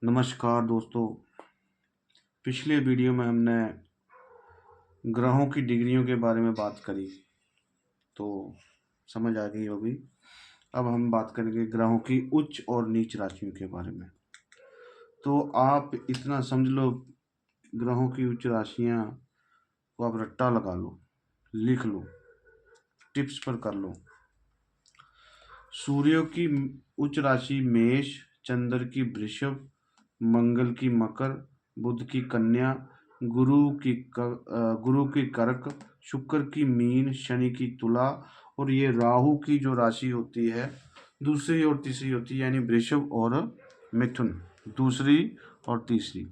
नमस्कार दोस्तों। पिछले वीडियो में हमने ग्रहों की डिग्रियों के बारे में बात करी तो समझ आ गई होगी। अब हम बात करेंगे ग्रहों की उच्च और नीच राशियों के बारे में। तो आप इतना समझ लो, ग्रहों की उच्च राशियां को आप रट्टा लगा लो, लिख लो, टिप्स पर कर लो। सूर्य की उच्च राशि मेष, चंद्र की वृषभ, मंगल की मकर, बुध की कन्या, गुरु की कर्क, शुक्र की मीन, शनि की तुला और ये राहु की जो राशि होती है दूसरी और तीसरी होती है, यानी वृषभ और मिथुन दूसरी और तीसरी,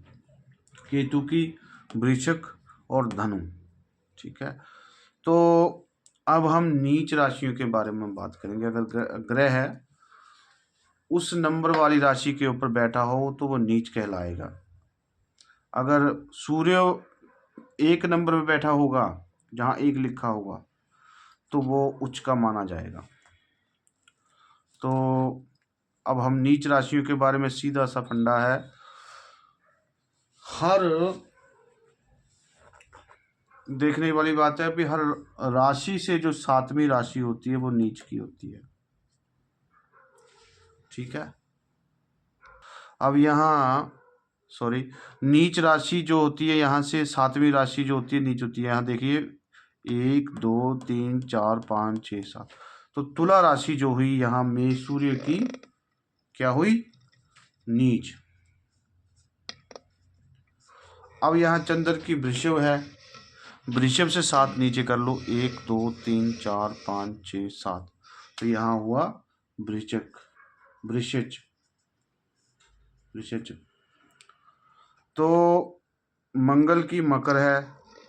केतु की वृश्चिक और धनु। ठीक है, तो अब हम नीच राशियों के बारे में बात करेंगे। अगर ग्रह है उस नंबर वाली राशि के ऊपर बैठा हो तो वो नीच कहलाएगा। अगर सूर्य एक नंबर पे बैठा होगा जहाँ एक लिखा होगा तो वो उच्च का माना जाएगा। तो अब हम नीच राशियों के बारे में सीधा सा फंडा है, हर देखने वाली बात है कि हर राशि से जो सातवीं राशि होती है वो नीच की होती है। ठीक है, अब यहाँ नीच राशि जो होती है यहाँ से सातवीं राशि जो होती है नीच होती है। यहाँ देखिए 1 2 3 4 5 6 7, तो तुला राशि जो हुई यहाँ में सूर्य की क्या हुई, नीच। अब यहाँ चंद्र की वृषभ है, वृषभ से 7 नीचे कर लो, 1 2 3 4 5 6 7, तो यहाँ हुआ वृश्चिक, वृश्चिक वृश्चिक। तो मंगल की मकर है,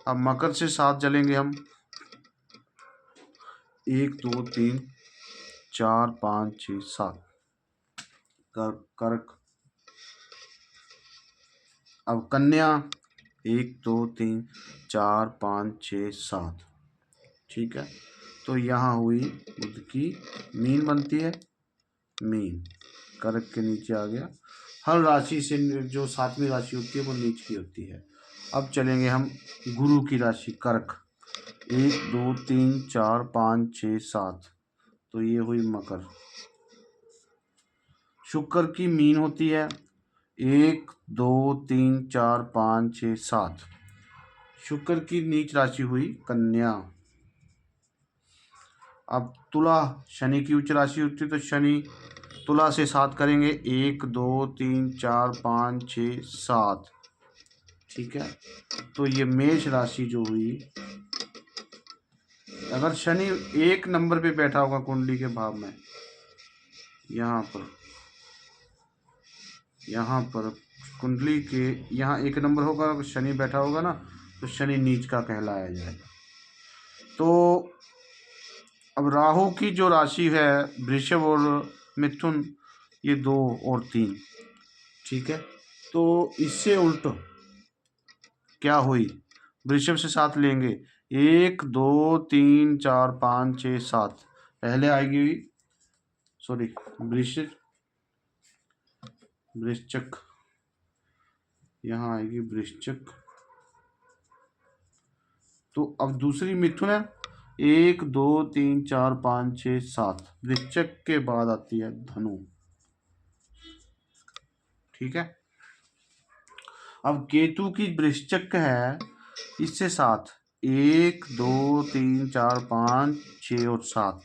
अब मकर से 7 चलेंगे हम, 1 2 3 4 5 6 7, कर्क। अब कन्या 1 2 3 4 5 6 7। ठीक है, तो यहाँ हुई बुध की मीन बनती है, मीन कर्क के नीचे आ गया। हर राशि से जो सातवीं राशि होती है वो नीच की होती है। अब चलेंगे हम गुरु की राशि कर्क, 1 2 3 4 5 6 7, तो ये हुई मकर। शुक्र की मीन होती है 1 2 3 4 5 6 7, शुक्र की नीच राशि हुई कन्या। अब तुला शनि की उच्च राशि होती है, तो शनि तुला से 7 करेंगे, 1 2 3 4 5 6 7। ठीक है, तो ये मेष राशि जो हुई, अगर शनि एक नंबर पे बैठा होगा कुंडली के भाव में, यहाँ पर कुंडली के यहाँ एक नंबर होगा, अगर शनि बैठा होगा ना तो शनि नीच का कहलाया जाएगा। तो अब राहु की जो राशि है वृषभ और मिथुन, ये 2 और 3। ठीक है, तो इससे उल्ट क्या हुई, वृषभ से 7 लेंगे, 1 2 3 4 5 6 7, पहले आएगी वृश्चिक, यहाँ आएगी वृश्चिक। तो अब दूसरी मिथुन है, 1 2 3 4 5 6 7, वृश्चिक के बाद आती है धनु। ठीक है, अब केतु की वृश्चिक है, इससे 7, 1 2 3 4 5 6 और 7,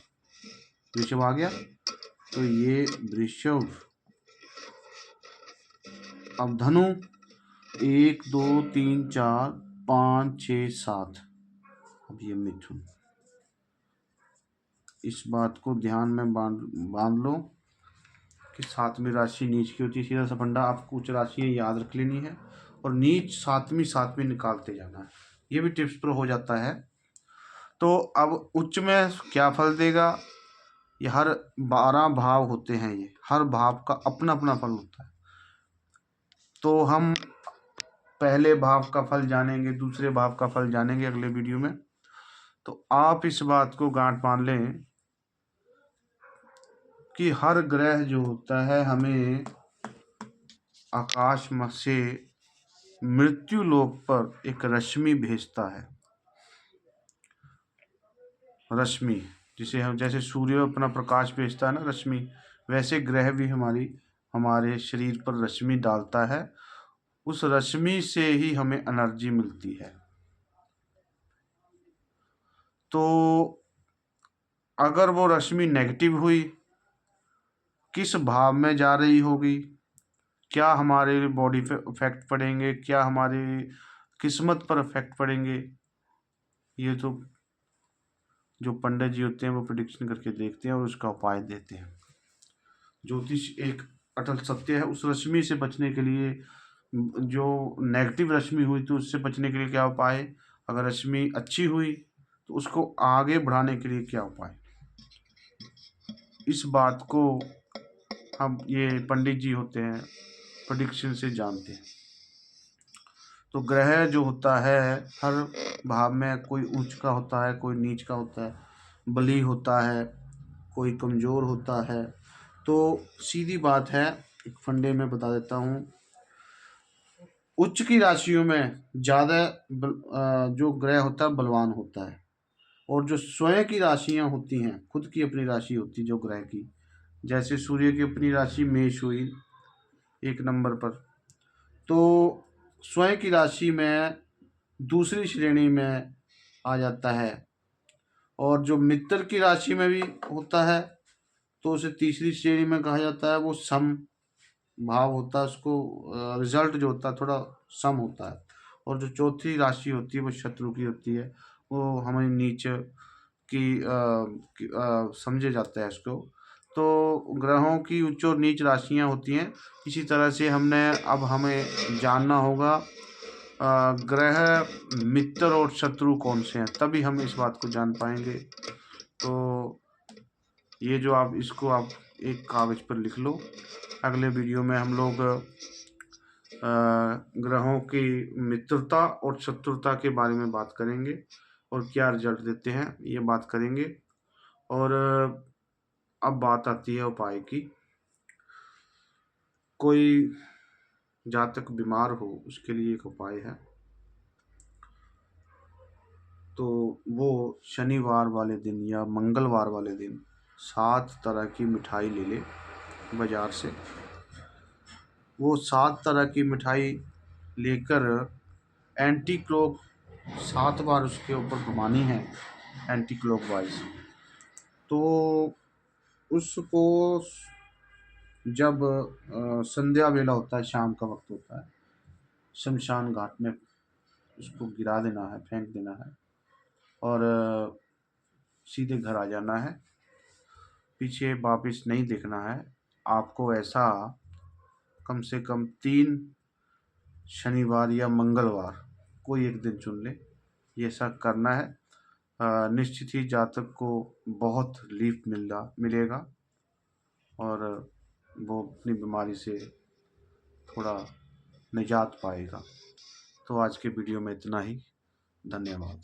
वृषभ आ गया, तो ये वृषभ। अब धनु 1 2 3 4 5 6 7, अब ये मिथुन। इस बात को ध्यान में बांध लो कि सातवीं राशि नीच की होती है। सीधा सा फंडा, आपको उच्च राशियाँ याद रख लेनी है और नीच सातवीं निकालते जाना है, ये भी टिप्स पर हो जाता है। तो अब उच्च में क्या फल देगा, ये हर 12 भाव होते हैं, ये हर भाव का अपना अपना फल होता है। तो हम पहले भाव का फल जानेंगे, दूसरे भाव का फल जानेंगे अगले वीडियो में। तो आप इस बात को गांठ बांध लें कि हर ग्रह जो होता है हमें आकाश में से मृत्यु लोक पर एक रश्मि भेजता है। रश्मि, जिसे हम जैसे सूर्य अपना प्रकाश भेजता है ना, रश्मि, वैसे ग्रह भी हमारे शरीर पर रश्मि डालता है। उस रश्मि से ही हमें एनर्जी मिलती है। तो अगर वो रश्मि नेगेटिव हुई, किस भाव में जा रही होगी, क्या हमारे बॉडी पे इफेक्ट पड़ेंगे, क्या हमारी किस्मत पर इफेक्ट पड़ेंगे, ये तो जो पंडित जी होते हैं वो प्रिडिक्शन करके देखते हैं और उसका उपाय देते हैं। ज्योतिष एक अटल सत्य है। उस रश्मि से बचने के लिए, जो नेगेटिव रश्मि हुई तो उससे बचने के लिए क्या उपाय, अगर रश्मि अच्छी हुई तो उसको आगे बढ़ाने के लिए क्या उपाय, इस बात को हम, ये पंडित जी होते हैं, प्रेडिक्शन से जानते हैं। तो ग्रह जो होता है, हर भाव में कोई उच्च का होता है, कोई नीच का होता है, बली होता है, कोई कमज़ोर होता है। तो सीधी बात है, एक फंडे में बता देता हूँ। उच्च की राशियों में ज़्यादा जो ग्रह होता है बलवान होता है, और जो स्वयं की राशियाँ होती हैं, खुद की अपनी राशि होती है जो ग्रह की, जैसे सूर्य की अपनी राशि मेष हुई 1 नंबर पर, तो स्वयं की राशि में दूसरी श्रेणी में आ जाता है। और जो मित्र की राशि में भी होता है तो उसे तीसरी श्रेणी में कहा जाता है। वो सम भाव होता है, उसको रिजल्ट जो होता है थोड़ा सम होता है। और जो चौथी राशि होती है वो शत्रु की होती है, वो हमें नीच समझे जाता है इसको। तो ग्रहों की उच्च और नीच राशियां होती हैं। इसी तरह से अब हमें जानना होगा ग्रह मित्र और शत्रु कौन से हैं, तभी हम इस बात को जान पाएंगे। तो ये जो आप एक कागज़ पर लिख लो। अगले वीडियो में हम लोग ग्रहों की मित्रता और शत्रुता के बारे में बात करेंगे और क्या रिजल्ट देते हैं ये बात करेंगे। और अब बात आती है उपाय की। कोई जातक बीमार हो उसके लिए एक उपाय है, तो वो शनिवार वाले दिन या मंगलवार वाले दिन 7 तरह की मिठाई ले ले बाज़ार से। वो 7 तरह की मिठाई लेकर एंटी क्लॉक 7 बार उसके ऊपर घुमानी है, एंटी क्लॉकवाइज। तो उसको जब संध्या वेला होता है, शाम का वक्त होता है, शमशान घाट में उसको गिरा देना है, फेंक देना है और सीधे घर आ जाना है। पीछे वापस नहीं देखना है आपको। ऐसा कम से कम 3 शनिवार या मंगलवार कोई एक दिन चुन ले, ये ऐसा करना है। निश्चित ही जातक को बहुत रिलीफ मिलेगा और वो अपनी बीमारी से थोड़ा निजात पाएगा। तो आज के वीडियो में इतना ही। धन्यवाद।